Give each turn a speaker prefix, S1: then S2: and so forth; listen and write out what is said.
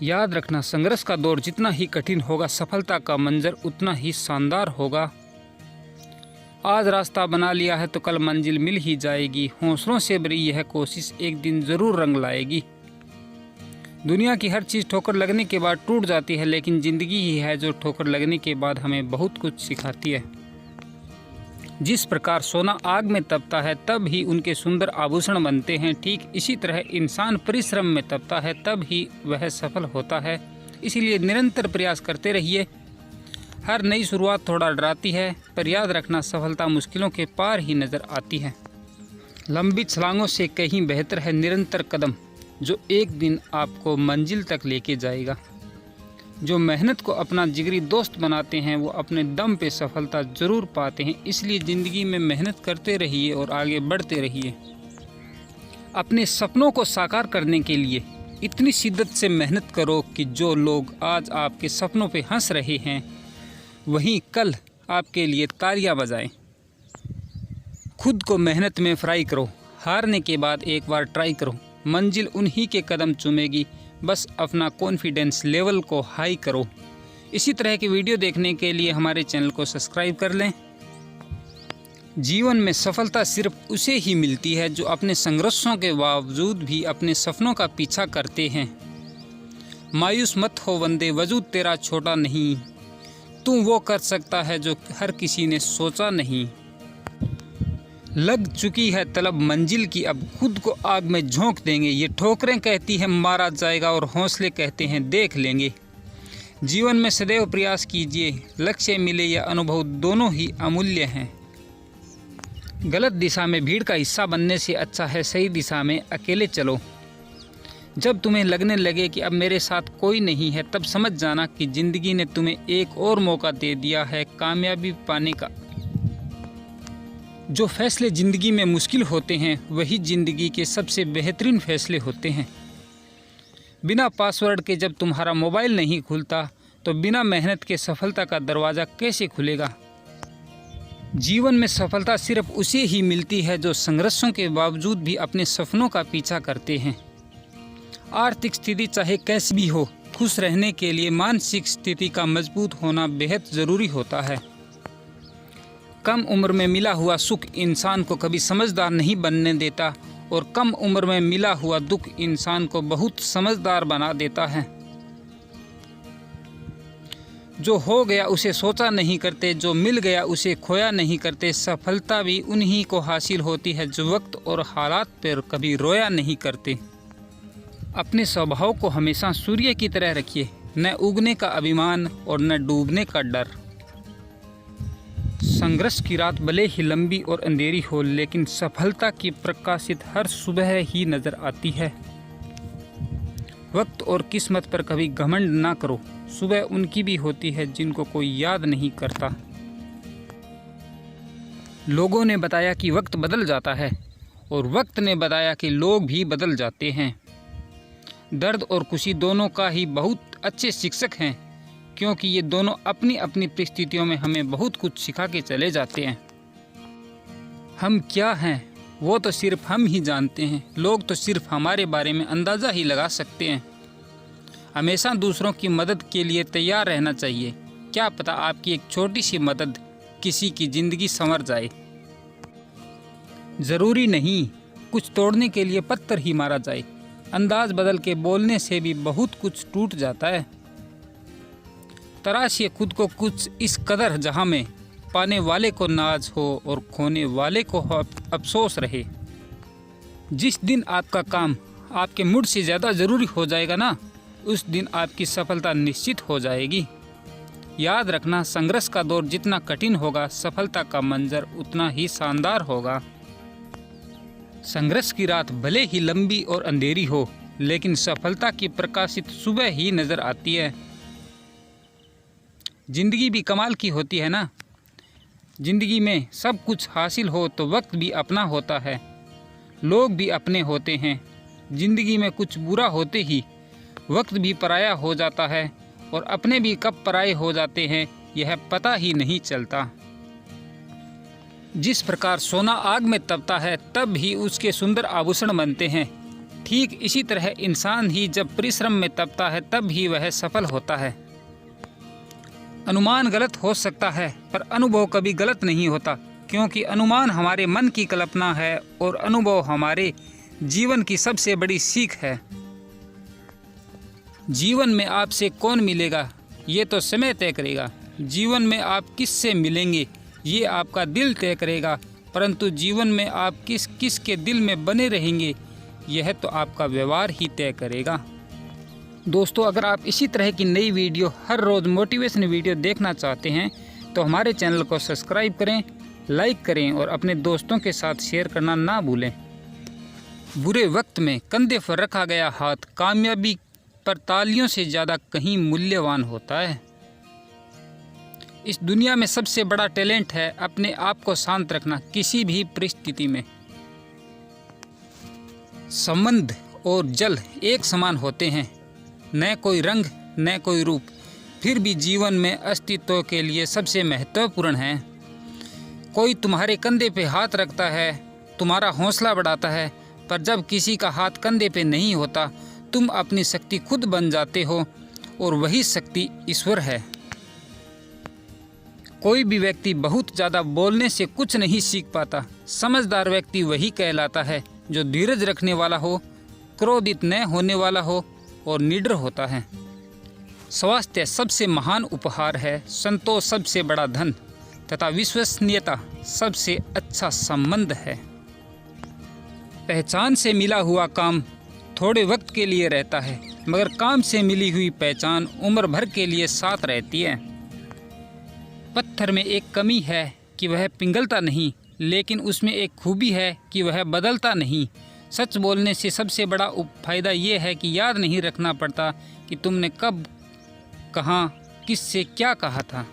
S1: याद रखना, संघर्ष का दौर जितना ही कठिन होगा, सफलता का मंजर उतना ही शानदार होगा। आज रास्ता बना लिया है तो कल मंजिल मिल ही जाएगी। हौसलों से भरी यह कोशिश एक दिन ज़रूर रंग लाएगी। दुनिया की हर चीज़ ठोकर लगने के बाद टूट जाती है, लेकिन ज़िंदगी ही है जो ठोकर लगने के बाद हमें बहुत कुछ सिखाती है। जिस प्रकार सोना आग में तपता है तब ही उनके सुंदर आभूषण बनते हैं, ठीक इसी तरह इंसान परिश्रम में तपता है तब ही वह सफल होता है। इसीलिए निरंतर प्रयास करते रहिए। हर नई शुरुआत थोड़ा डराती है, पर याद रखना, सफलता मुश्किलों के पार ही नज़र आती है। लंबी छलांगों से कहीं बेहतर है निरंतर कदम, जो एक दिन आपको मंजिल तक लेके जाएगा। जो मेहनत को अपना जिगरी दोस्त बनाते हैं वो अपने दम पे सफलता ज़रूर पाते हैं। इसलिए ज़िंदगी में मेहनत करते रहिए और आगे बढ़ते रहिए। अपने सपनों को साकार करने के लिए इतनी शिद्दत से मेहनत करो कि जो लोग आज आपके सपनों पे हंस रहे हैं वहीं कल आपके लिए तालियां बजाएं। खुद को मेहनत में फ्राई करो, हारने के बाद एक बार ट्राई करो, मंजिल उन्हीं के कदम चूमेगी। बस अपना कॉन्फिडेंस लेवल को हाई करो। इसी तरह की वीडियो देखने के लिए हमारे चैनल को सब्सक्राइब कर लें। जीवन में सफलता सिर्फ उसे ही मिलती है जो अपने संघर्षों के बावजूद भी अपने सपनों का पीछा करते हैं। मायूस मत हो वंदे, वजूद तेरा छोटा नहीं, तू वो कर सकता है जो हर किसी ने सोचा नहीं। लग चुकी है तलब मंजिल की, अब खुद को आग में झोंक देंगे। ये ठोकरें कहती हैं मारा जाएगा और हौसले कहते हैं देख लेंगे। जीवन में सदैव प्रयास कीजिए, लक्ष्य मिले या अनुभव दोनों ही अमूल्य हैं। गलत दिशा में भीड़ का हिस्सा बनने से अच्छा है सही दिशा में अकेले चलो। जब तुम्हें लगने लगे कि अब मेरे साथ कोई नहीं है, तब समझ जाना कि ज़िंदगी ने तुम्हें एक और मौका दे दिया है कामयाबी पाने का। जो फैसले ज़िंदगी में मुश्किल होते हैं वही ज़िंदगी के सबसे बेहतरीन फैसले होते हैं। बिना पासवर्ड के जब तुम्हारा मोबाइल नहीं खुलता तो बिना मेहनत के सफलता का दरवाज़ा कैसे खुलेगा। जीवन में सफलता सिर्फ उसे ही मिलती है जो संघर्षों के बावजूद भी अपने सपनों का पीछा करते हैं। आर्थिक स्थिति चाहे कैसी भी हो, खुश रहने के लिए मानसिक स्थिति का मजबूत होना बेहद ज़रूरी होता है। कम उम्र में मिला हुआ सुख इंसान को कभी समझदार नहीं बनने देता और कम उम्र में मिला हुआ दुख इंसान को बहुत समझदार बना देता है। जो हो गया उसे सोचा नहीं करते, जो मिल गया उसे खोया नहीं करते। सफलता भी उन्हीं को हासिल होती है जो वक्त और हालात पर कभी रोया नहीं करते। अपने स्वभाव को हमेशा सूर्य की तरह रखिए, न उगने का अभिमान और न डूबने का डर। संघर्ष की रात भले ही लंबी और अंधेरी हो, लेकिन सफलता की प्रकाशित हर सुबह ही नजर आती है। वक्त और किस्मत पर कभी घमंड ना करो, सुबह उनकी भी होती है जिनको कोई याद नहीं करता। लोगों ने बताया कि वक्त बदल जाता है और वक्त ने बताया कि लोग भी बदल जाते हैं। दर्द और खुशी दोनों का ही बहुत अच्छे शिक्षक हैं, क्योंकि ये दोनों अपनी अपनी परिस्थितियों में हमें बहुत कुछ सिखा के चले जाते हैं। हम क्या हैं वो तो सिर्फ हम ही जानते हैं, लोग तो सिर्फ हमारे बारे में अंदाज़ा ही लगा सकते हैं। हमेशा दूसरों की मदद के लिए तैयार रहना चाहिए। क्या पता आपकी एक छोटी सी मदद किसी की ज़िंदगी संवर जाए। ज़रूरी नहीं कुछ तोड़ने के लिए पत्थर ही मारा जाए, अंदाज बदल के बोलने से भी बहुत कुछ टूट जाता है। तराशिए खुद को कुछ इस कदर जहाँ में पाने वाले को नाज हो और खोने वाले को अफसोस रहे। जिस दिन आपका काम आपके मूड से ज़्यादा ज़रूरी हो जाएगा ना, उस दिन आपकी सफलता निश्चित हो जाएगी। याद रखना, संघर्ष का दौर जितना कठिन होगा, सफलता का मंजर उतना ही शानदार होगा। संघर्ष की रात भले ही लंबी और अंधेरी हो, लेकिन सफलता की प्रकाशित सुबह ही नज़र आती है। ज़िंदगी भी कमाल की होती है ना। ज़िंदगी में सब कुछ हासिल हो तो वक्त भी अपना होता है, लोग भी अपने होते हैं। ज़िंदगी में कुछ बुरा होते ही वक्त भी पराया हो जाता है और अपने भी कब पराए हो जाते हैं यह पता ही नहीं चलता। जिस प्रकार सोना आग में तपता है तब ही उसके सुंदर आभूषण बनते हैं, ठीक इसी तरह इंसान ही जब परिश्रम में तपता है तब ही वह सफल होता है। अनुमान गलत हो सकता है पर अनुभव कभी गलत नहीं होता, क्योंकि अनुमान हमारे मन की कल्पना है और अनुभव हमारे जीवन की सबसे बड़ी सीख है। जीवन में आपसे कौन मिलेगा ये तो समय तय करेगा। जीवन में आप किससे मिलेंगे ये आपका दिल तय करेगा, परंतु जीवन में आप किस के दिल में बने रहेंगे यह तो आपका व्यवहार ही तय करेगा। दोस्तों, अगर आप इसी तरह की नई वीडियो हर रोज़ मोटिवेशन वीडियो देखना चाहते हैं तो हमारे चैनल को सब्सक्राइब करें, लाइक करें और अपने दोस्तों के साथ शेयर करना ना भूलें। बुरे वक्त में कंधे पर रखा गया हाथ कामयाबी पर तालियों से ज़्यादा कहीं मूल्यवान होता है। इस दुनिया में सबसे बड़ा टैलेंट है अपने आप को शांत रखना किसी भी परिस्थिति में। संबंध और जल एक समान होते हैं, न कोई रंग न कोई रूप, फिर भी जीवन में अस्तित्व के लिए सबसे महत्वपूर्ण है। कोई तुम्हारे कंधे पे हाथ रखता है, तुम्हारा हौसला बढ़ाता है, पर जब किसी का हाथ कंधे पे नहीं होता तुम अपनी शक्ति खुद बन जाते हो और वही शक्ति ईश्वर है। कोई भी व्यक्ति बहुत ज़्यादा बोलने से कुछ नहीं सीख पाता। समझदार व्यक्ति वही कहलाता है जो धीरज रखने वाला हो, क्रोधित न होने वाला हो और निडर होता है। स्वास्थ्य सबसे महान उपहार है, संतोष सबसे बड़ा धन तथा विश्वसनीयता सबसे अच्छा संबंध है। पहचान से मिला हुआ काम थोड़े वक्त के लिए रहता है, मगर काम से मिली हुई पहचान उम्र भर के लिए साथ रहती है। पत्थर में एक कमी है कि वह पिघलता नहीं, लेकिन उसमें एक खूबी है कि वह बदलता नहीं। सच बोलने से सबसे बड़ा फायदा ये है कि याद नहीं रखना पड़ता कि तुमने कब, कहाँ, किससे क्या कहा था।